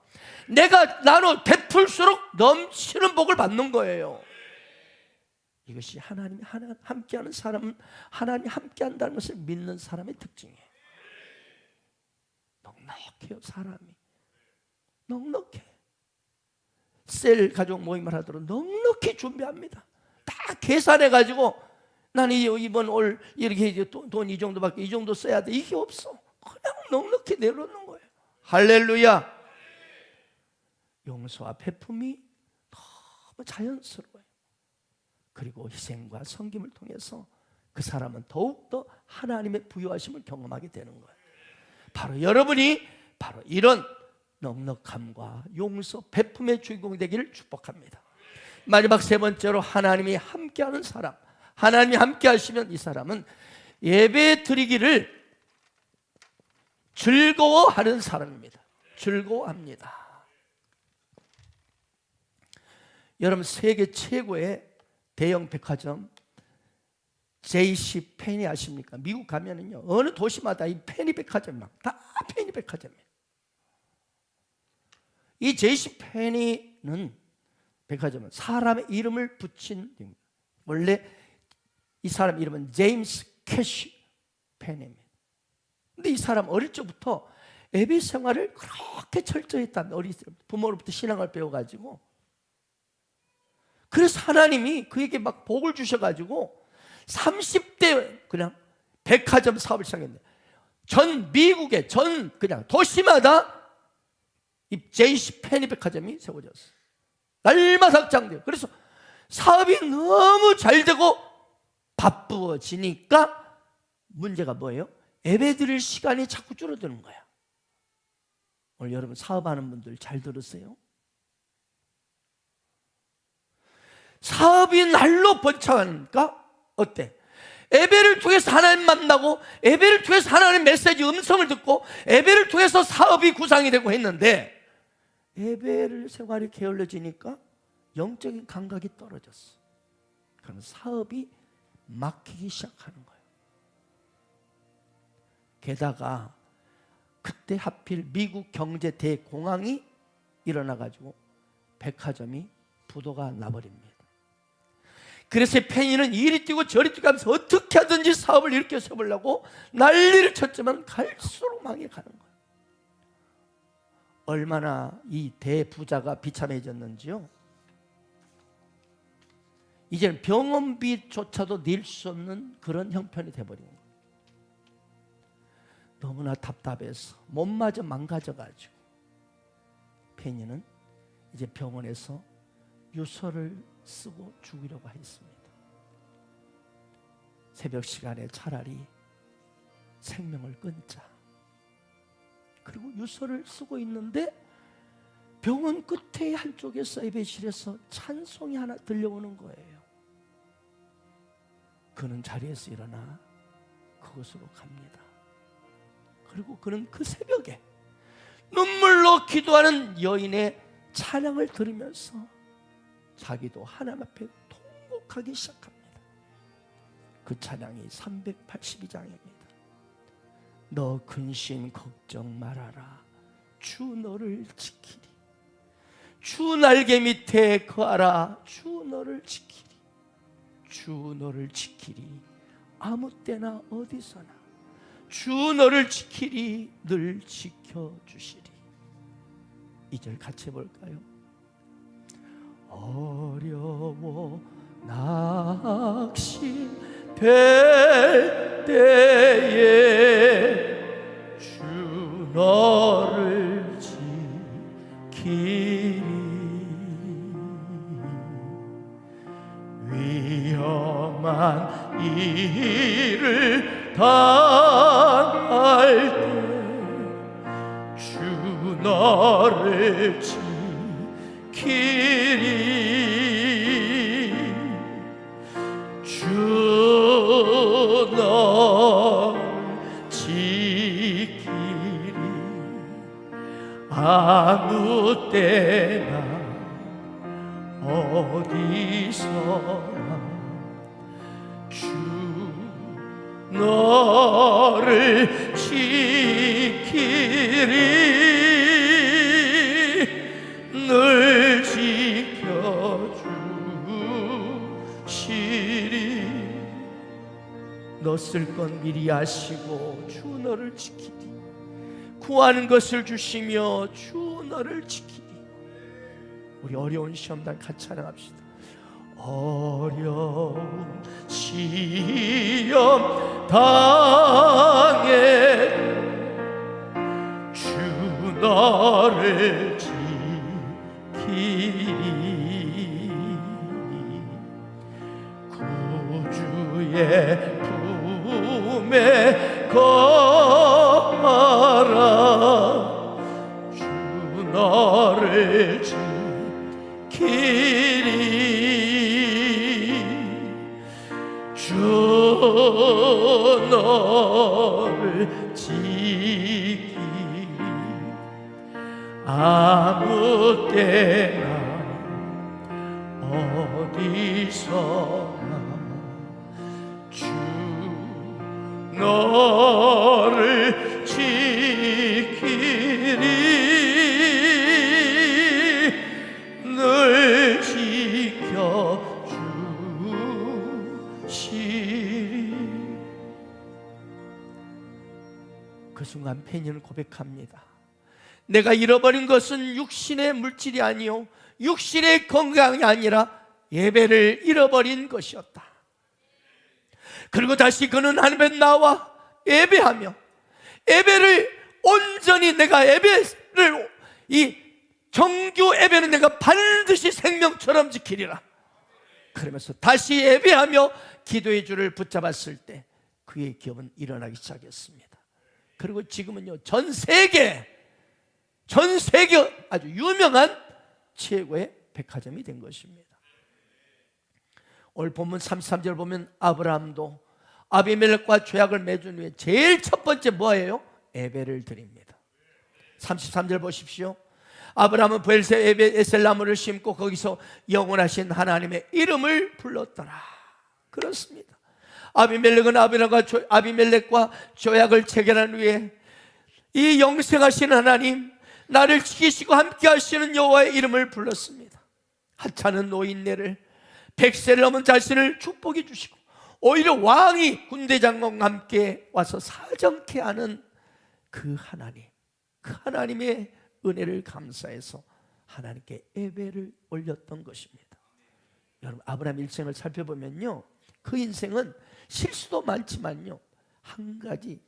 내가 나눠 베풀수록 넘치는 복을 받는 거예요. 이것이 하나님이 함께하는 사람은 하나님이 함께한다는 것을 믿는 사람의 특징이에요. 넉넉해요. 사람이 넉넉해. 셀 가족 모임을 하도록 넉넉히 준비합니다. 다 계산해가지고 나는 이번 올 이렇게 돈 이 정도밖에, 이 정도 써야 돼, 이게 없어. 그냥 넉넉히 내려놓는 거예요. 할렐루야. 용서와 베품이 너무 자연스러워요. 그리고 희생과 섬김을 통해서 그 사람은 더욱더 하나님의 부유하심을 경험하게 되는 거예요. 바로 여러분이 바로 이런 넉넉함과 용서, 베품의 주인공이 되기를 축복합니다. 마지막 세 번째로, 하나님이 함께하는 사람. 하나님이 함께 하시면 이 사람은 예배 드리기를 즐거워하는 사람입니다. 즐거워합니다. 여러분, 세계 최고의 대형 백화점 JC 페니 아십니까? 미국 가면은요, 어느 도시마다 이 페니 백화점 다 페니 백화점이에요. 이 JC 페니는 백화점은 사람의 이름을 붙인, 원래 이 사람 이름은 제임스 캐시 페니입니다. 근데 이 사람 어릴 적부터 예배 생활을 그렇게 철저히 했답니다. 어릴 때 부모로부터 신앙을 배워가지고. 그래서 하나님이 그에게 막 복을 주셔가지고 30대 그냥 백화점 사업을 시작했는데, 전 미국의 그냥 도시마다 이 JC 페니 백화점이 세워졌어요. 날마다 확장돼요. 그래서 사업이 너무 잘 되고 바쁘어지니까 문제가 뭐예요? 예배 드릴 시간이 자꾸 줄어드는 거야. 오늘 여러분 사업하는 분들 잘 들으세요. 사업이 날로 번창하니까 어때? 예배를 통해서 하나님 만나고, 예배를 통해서 하나님 메시지 음성을 듣고, 예배를 통해서 사업이 구상이 되고 했는데, 예배를 생활이 게을러지니까 영적인 감각이 떨어졌어. 그럼 사업이 막히기 시작하는 거예요. 게다가 그때 하필 미국 경제 대공황이 일어나가지고 백화점이 부도가 나버립니다. 그래서 페니는 이리 뛰고 저리 뛰고 하면서 어떻게 하든지 사업을 일으켜 세우려고 난리를 쳤지만 갈수록 망해가는 거예요. 얼마나 이 대부자가 비참해졌는지요. 이제는 병원비조차도 낼 수 없는 그런 형편이 돼버린 거예요. 너무나 답답해서 몸마저 망가져가지고 페니는 이제 병원에서 유서를 쓰고 죽이려고 했습니다. 새벽 시간에 차라리 생명을 끊자. 그리고 유서를 쓰고 있는데 병원 끝에 한쪽에서 예배실에서 찬송이 하나 들려오는 거예요. 그는 자리에서 일어나 그곳으로 갑니다. 그리고 그는 그 새벽에 눈물로 기도하는 여인의 찬양을 들으면서 자기도 하나님 앞에 통곡하기 시작합니다. 그 찬양이 382장입니다. 너 근심 걱정 말아라. 주 너를 지키리. 주 날개 밑에 거하라. 주 너를 지키리. 주 너를 지키리. 아무 때나 어디서나 주 너를 지키리. 늘 지켜주시리. 이 절 같이 해볼까요? 어려워 낙심될 때에 주 너를 지키리. 위험한 이 당할 때 주 너를 지키리 주 너를 지키리 아무 때나 어디서나 주 너를 지키리 늘 지켜주시리 너 쓸 건 미리 아시고 주 너를 지키리 구하는 것을 주시며 주 너를 지키리 우리 어려운 시험단 같이 찬양합시다. 어려운 시험 당해 주 너를 지키리 구주의 품에 거하라 주 너를 지키리 주 너를 지키리 아무 때나 어디서나 주 너를 지키리 늘 지켜주시리 그 순간 페니는 고백합니다. 내가 잃어버린 것은 육신의 물질이 아니요 육신의 건강이 아니라 예배를 잃어버린 것이었다. 그리고 다시 그는 하나님에 나와 예배하며 예배를 온전히 내가 예배를 이 정규 예배는 내가 반드시 생명처럼 지키리라 그러면서 다시 예배하며 기도의 줄을 붙잡았을 때 그의 기업은 일어나기 시작했습니다. 그리고 지금은요 전 세계 아주 유명한 최고의 백화점이 된 것입니다. 오늘 본문 33절 보면 아브라함도 아비멜렉과 죄악을 맺은 후에 제일 첫 번째 뭐예요? 예배를 드립니다. 33절 보십시오. 아브라함은 에셀나무를 심고 거기서 영원하신 하나님의 이름을 불렀더라. 그렇습니다. 아비멜렉은 아비멜렉과 죄악을 체결한 후에 이 영생하신 하나님 나를 지키시고 함께 하시는 여호와의 이름을 불렀습니다. 하찮은 노인네를 100세를 넘은 자신을 축복해 주시고 오히려 왕이 군대 장관과 함께 와서 사정케 하는 그 하나님, 그 하나님의 은혜를 감사해서 하나님께 예배를 올렸던 것입니다. 여러분 아브라함 일생을 살펴보면요 그 인생은 실수도 많지만요 한 가지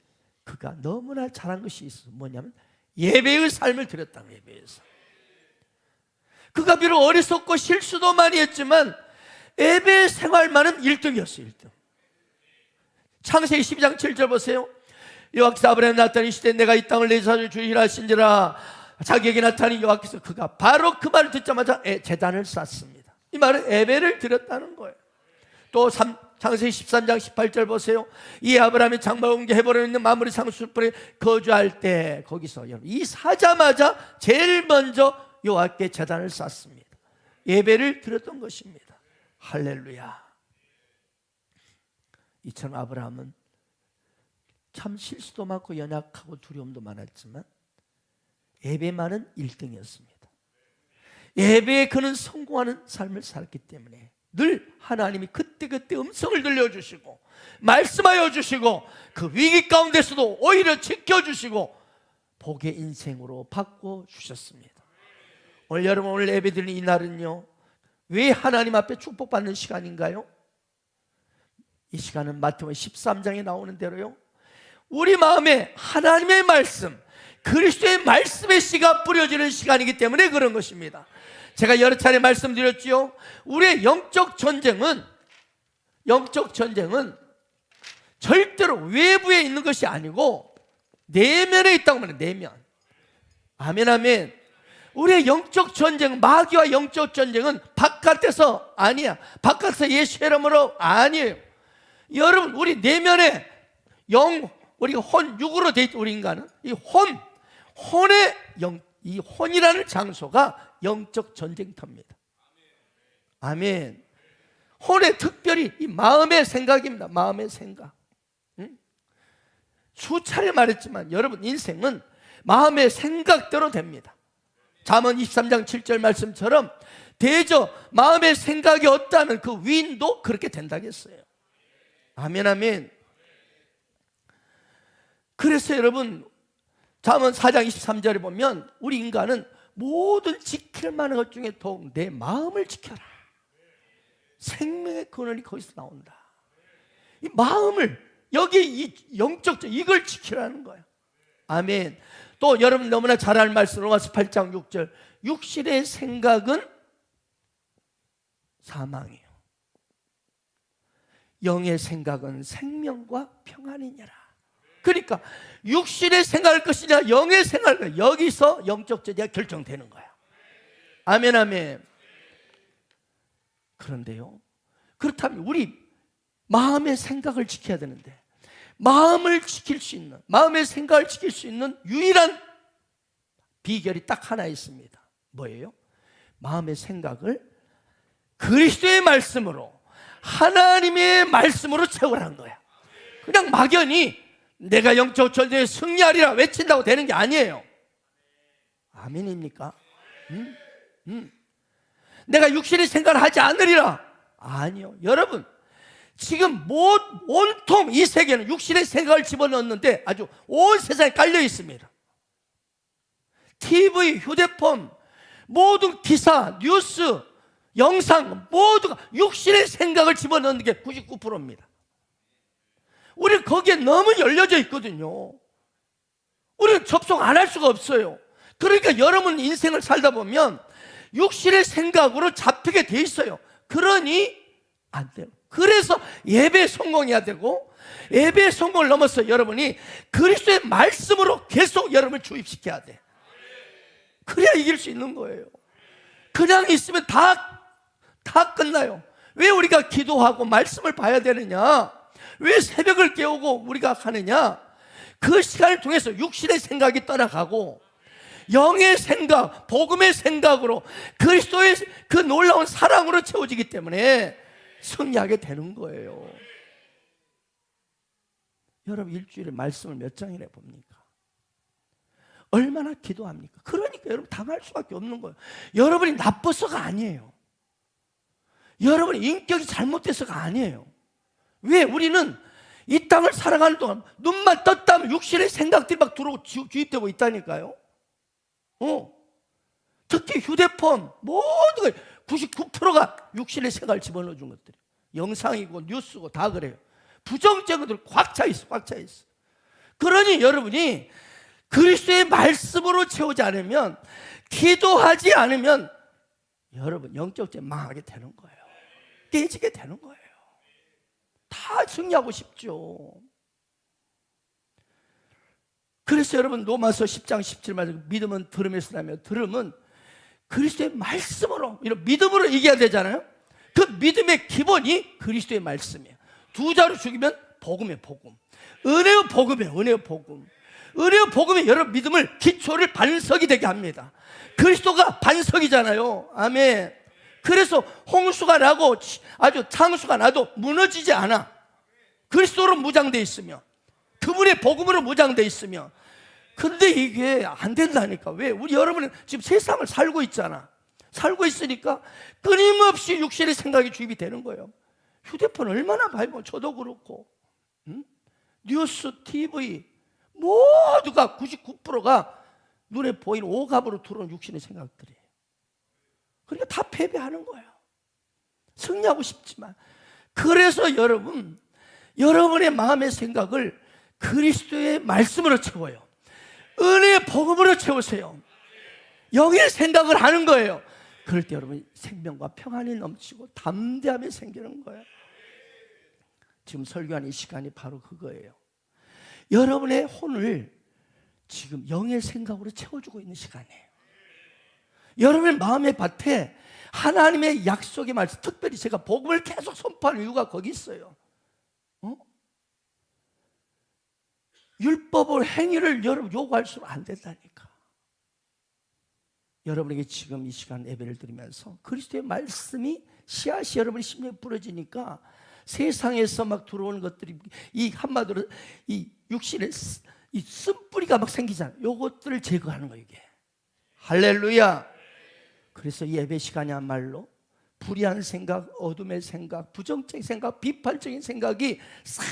그가 너무나 잘한 것이 있어요. 뭐냐면 예배의 삶을 드렸다는 예배에서 그가 비록 어리석고 실수도 많이 했지만 예배 생활만은 1등이었어요. 1등. 창세기 12장 7절 보세요. 여호와께서 아브라함 나타나니 시대 내가 이 땅을 내 자손 주리라 하신지라 자기에게 나타나니 여호와께서 그가 바로 그 말을 듣자마자 제단을 쌓습니다. 이 말은 예배를 드렸다는 거예요. 또 창세기 13장 18절 보세요. 이 아브라함이 장막 옮겨 헤브론에 있는 마므리 상수풀에 거주할 때 거기서 이 사자마자 제일 먼저 여호와께 제단을 쌓습니다. 예배를 드렸던 것입니다. 할렐루야. 이처럼 아브라함은 참 실수도 많고 연약하고 두려움도 많았지만 예배만은 1등이었습니다. 예배에 그는 성공하는 삶을 살았기 때문에 늘 하나님이 그때그때 음성을 들려주시고 말씀하여 주시고 그 위기 가운데서도 오히려 지켜주시고 복의 인생으로 바꿔주셨습니다. 오늘 여러분 오늘 예배 드리는 이 날은요 왜 하나님 앞에 축복받는 시간인가요? 이 시간은 마태복음 13장에 나오는 대로요 우리 마음에 하나님의 말씀 그리스도의 말씀의 씨가 뿌려지는 시간이기 때문에 그런 것입니다. 제가 여러 차례 말씀드렸죠. 우리의 영적 전쟁은 절대로 외부에 있는 것이 아니고 내면에 있다고 말해요. 내면. 아멘, 아멘. 우리의 영적 전쟁, 마귀와 영적 전쟁은 바깥에서 아니야. 바깥에서 예수 이름으로 아니에요. 여러분, 우리 내면에 우리가 육으로 돼 있죠. 우리 인간은 이 혼의 이 혼이라는 장소가 영적 전쟁터입니다. 아멘. 혼의 특별히 이 마음의 생각입니다. 마음의 생각. 수차례 말했지만 여러분, 인생은 마음의 생각대로 됩니다. 잠언 23장 7절 말씀처럼 대저 마음의 생각이 없다면 그 위인도 그렇게 된다겠어요. 아멘, 아멘. 그래서 여러분, 잠언 4장 23절에 보면 우리 인간은 모든 지킬 만한 것 중에 더욱 내 마음을 지켜라. 생명의 근원이 거기서 나온다. 이 마음을, 여기 이 영적 이걸 지키라는 거예요. 아멘. 또 여러분 너무나 잘 알 말씀 로마서 8장 6절, 육신의 생각은 사망이요, 영의 생각은 생명과 평안이니라. 그러니까 육신의 생각할 것이냐 영의 생각할 것이냐, 여기서 영적 전쟁이 결정되는 거야. 아멘, 아멘. 그런데요, 그렇다면 우리 마음의 생각을 지켜야 되는데, 마음을 지킬 수 있는, 마음의 생각을 지킬 수 있는 유일한 비결이 딱 하나 있습니다. 뭐예요? 마음의 생각을 그리스도의 말씀으로, 하나님의 말씀으로 채우라는 거야. 그냥 막연히 내가 영적 전쟁에 승리하리라 외친다고 되는 게 아니에요. 아멘입니까? 내가 육신의 생각을 하지 않으리라. 아니요. 여러분, 지금 온통 이 세계는 육신의 생각을 집어넣었는데 아주 온 세상에 깔려 있습니다. TV, 휴대폰, 모든 기사, 뉴스, 영상 모두가 육신의 생각을 집어넣는 게 99%입니다. 우리는 거기에 너무 열려져 있거든요. 우리는 접속 안 할 수가 없어요. 그러니까 여러분 인생을 살다 보면 육신의 생각으로 잡히게 돼 있어요. 그러니 안 돼요. 그래서 예배 성공해야 되고, 예배 성공을 넘어서 여러분이 그리스도의 말씀으로 계속 여러분을 주입시켜야 돼. 그래야 이길 수 있는 거예요. 그냥 있으면 다 끝나요. 왜 우리가 기도하고 말씀을 봐야 되느냐? 왜 새벽을 깨우고 우리가 하느냐? 그 시간을 통해서 육신의 생각이 떠나가고 영의 생각, 복음의 생각으로 그리스도의 그 놀라운 사랑으로 채워지기 때문에 승리하게 되는 거예요. 여러분, 일주일에 말씀을 몇 장이나 봅니까? 얼마나 기도합니까? 그러니까 여러분 당할 수밖에 없는 거예요. 여러분이 나빠서가 아니에요. 여러분의 인격이 잘못돼서가 아니에요. 왜? 우리는 이 땅을 살아가는 동안 눈만 떴다면 육신의 생각들이 막 들어오고 주입되고 있다니까요. 특히 휴대폰 모든 걸 99%가 육신의 생각을 집어넣어 준 것들이, 영상이고 뉴스고 다 그래요. 부정적인 것들 꽉 차 있어, 꽉 차 있어. 그러니 여러분이 그리스도의 말씀으로 채우지 않으면, 기도하지 않으면 여러분 영적 전쟁 망하게 되는 거예요. 깨지게 되는 거예요. 다 승리하고 싶죠. 그래서 여러분 로마서 10장 17절, 믿음은 들음에서 나며 들음은 그리스도의 말씀으로, 이런 믿음으로 이겨야 되잖아요. 그 믿음의 기본이 그리스도의 말씀이에요. 두 자로 죽이면 복음의 복음, 은혜의 복음이에요. 은혜의 복음. 은혜의 복음이 여러분 믿음을, 기초를 반석이 되게 합니다. 그리스도가 반석이잖아요. 아멘. 그래서 홍수가 나고 아주 창수가 나도 무너지지 않아. 그리스도로 무장되어 있으며, 그분의 복음으로 무장되어 있으며. 근데 이게 안 된다니까. 왜? 우리 여러분은 지금 세상을 살고 있잖아. 살고 있으니까 끊임없이 육신의 생각이 주입이 되는 거예요. 휴대폰 얼마나 봐요. 저도 그렇고, 뉴스, TV 모두가 99%가 눈에 보이는 오갑으로 들어오는 육신의 생각들이에요. 그러니까 다 패배하는 거예요. 승리하고 싶지만. 그래서 여러분의 마음의 생각을 그리스도의 말씀으로 채워요. 은혜의 복음으로 채우세요. 영의 생각을 하는 거예요. 그럴 때 여러분 생명과 평안이 넘치고 담대함이 생기는 거예요. 지금 설교하는 이 시간이 바로 그거예요. 여러분의 혼을 지금 영의 생각으로 채워주고 있는 시간이에요. 여러분의 마음의 밭에 하나님의 약속의 말씀, 특별히 제가 복음을 계속 선포하는 이유가 거기 있어요. 율법을 행위를 여러분 요구할수록 안 된다니까. 여러분에게 지금 이 시간 예배를 드리면서 그리스도의 말씀이 씨앗이 여러분의 심령에 뿌려지니까 세상에서 막 들어오는 것들이 이 한마디로 이 육신의 이 쓴뿌리가 막 생기잖아요. 요것들을 제거하는 거예요, 이게. 할렐루야. 그래서 이 예배 시간이야말로 불의한 생각, 어둠의 생각, 부정적인 생각, 비판적인 생각이 싹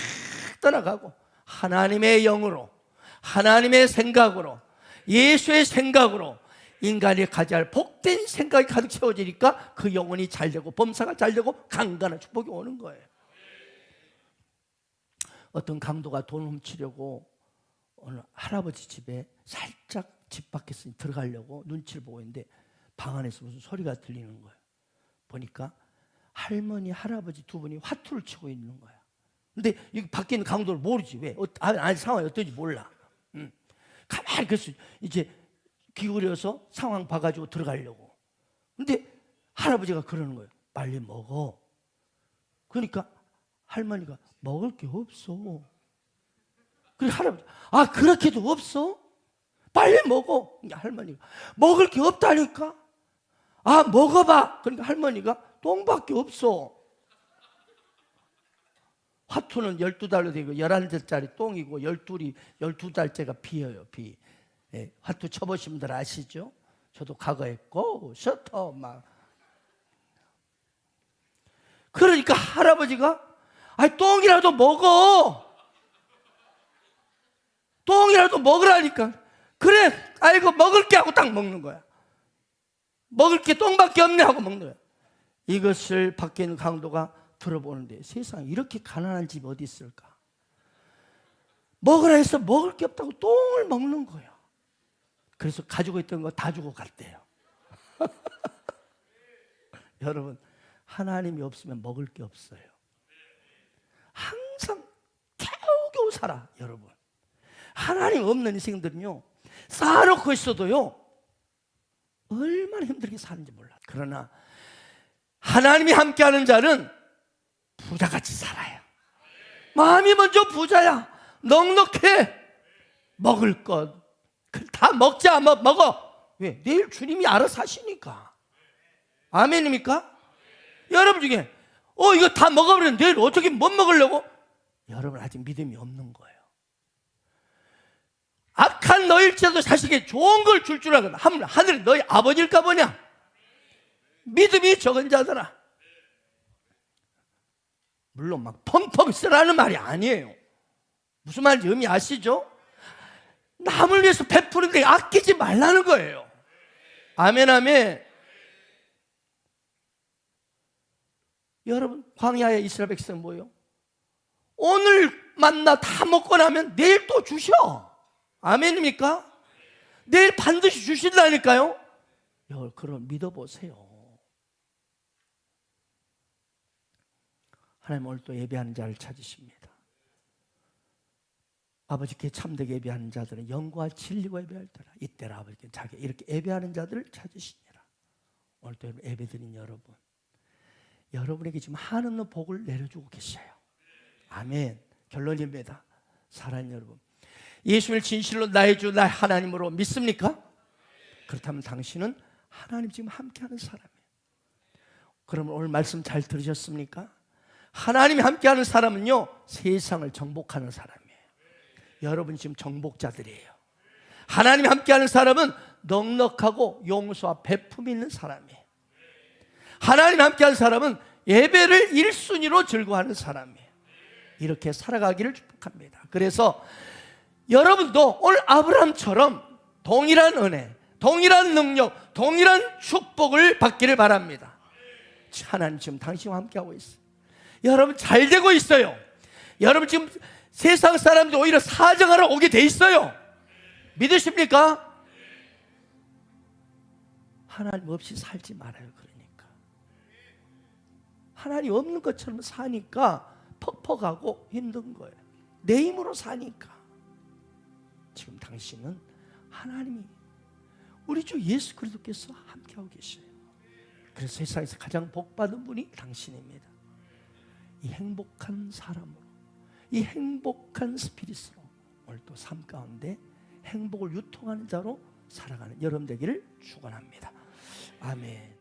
떠나가고 하나님의 영으로, 하나님의 생각으로, 예수의 생각으로 인간이 가져야 할 복된 생각이 가득 채워지니까 그 영혼이 잘 되고 범사가 잘 되고 강건한 축복이 오는 거예요. 어떤 강도가 돈 훔치려고 어느 할아버지 집에 살짝 집 밖에서 들어가려고 눈치를 보고 있는데 방 안에서 무슨 소리가 들리는 거예요. 보니까 할머니, 할아버지 두 분이 화투를 치고 있는 거야. 근데 여기 밖에 있는 강도를 모르지. 왜? 아니, 상황이 어떤지 몰라. 가만히 그래서 이제 기울여서 상황 봐가지고 들어가려고. 근데 할아버지가 그러는 거예요. 빨리 먹어. 그러니까 할머니가 먹을 게 없어. 그래 할아버지, 아 그렇게도 없어? 빨리 먹어. 그러니까 할머니가 먹을 게 없다니까. 아 먹어봐. 그러니까 할머니가 똥밖에 없어. 화투는 12달로 되고 11달짜리 똥이고 12달째가 비예요. 비. 예, 화투 쳐보신 분들 아시죠? 저도 과거에 고 셔터 막. 그러니까 할아버지가 아니 똥이라도 먹어. 똥이라도 먹으라니까. 그래 아이고 먹을게 하고 딱 먹는 거야. 먹을 게 똥밖에 없네 하고 먹는 거야. 이것을 밖에 있는 강도가 들어보는데 세상에 이렇게 가난한 집이 어디 있을까? 먹으라 해서 먹을 게 없다고 똥을 먹는 거야. 그래서 가지고 있던 거 다 주고 갔대요. 여러분 하나님이 없으면 먹을 게 없어요. 항상 겨우겨우 살아. 여러분 하나님 없는 인생들은요 쌓아놓고 있어도요 얼마나 힘들게 사는지 몰라. 그러나 하나님이 함께하는 자는 부자같이 살아요. 마음이 먼저 부자야. 넉넉해. 먹을 것 다 먹자. 먹어. 왜? 내일 주님이 알아서 하시니까. 아멘입니까? 여러분 중에 이거 다 먹어버리면 내일 어떻게 못 먹으려고? 여러분 아직 믿음이 없는 거예요. 악한 너일지라도 자식에게 좋은 걸 줄 줄 알거든. 하늘이 너희 아버지일까 보냐? 믿음이 적은 자들아. 물론 막 펑펑 쓰라는 말이 아니에요. 무슨 말인지 의미 아시죠? 남을 위해서 베푸는데 아끼지 말라는 거예요. 아멘 아멘. 여러분 광야의 이스라엘 백성은 뭐예요? 오늘 만나 다 먹고 나면 내일 또 주셔. 아멘입니까? 내일 반드시 주신다니까요. 여러분 그럼 믿어보세요. 하나님 오늘 또 예배하는 자를 찾으십니다. 아버지께 참되게 예배하는 자들은 영과 진리가 예배할 때라. 이때라 아버지께 자기 이렇게 예배하는 자들을 찾으시니라. 오늘 또 예배드린 여러분, 여러분에게 지금 한없는 복을 내려주고 계셔요. 아멘. 결론입니다. 사랑하는 여러분, 예수를 진실로 나의 주 나의 하나님으로 믿습니까? 그렇다면 당신은 하나님 지금 함께하는 사람이에요. 그러면 오늘 말씀 잘 들으셨습니까? 하나님이 함께하는 사람은요 세상을 정복하는 사람이에요. 여러분 지금 정복자들이에요. 하나님이 함께하는 사람은 넉넉하고 용서와 베품이 있는 사람이에요. 하나님이 함께하는 사람은 예배를 1순위로 즐거워하는 사람이에요. 이렇게 살아가기를 축복합니다. 그래서 여러분도 오늘 아브라함처럼 동일한 은혜, 동일한 능력, 동일한 축복을 받기를 바랍니다. 하나님 지금 당신과 함께하고 있어요. 여러분 잘 되고 있어요. 여러분 지금 세상 사람들 오히려 사정하러 오게 돼 있어요. 믿으십니까? 하나님 없이 살지 말아요. 그러니까 하나님 없는 것처럼 사니까 퍽퍽하고 힘든 거예요. 내 힘으로 사니까. 지금 당신은 하나님이 우리 주 예수 그리스도께서 함께하고 계셔요. 그래서 세상에서 가장 복받은 분이 당신입니다. 이 행복한 사람으로, 이 행복한 스피릿으로 오늘도 삶 가운데 행복을 유통하는 자로 살아가는 여러분 되기를 축원합니다. 아멘.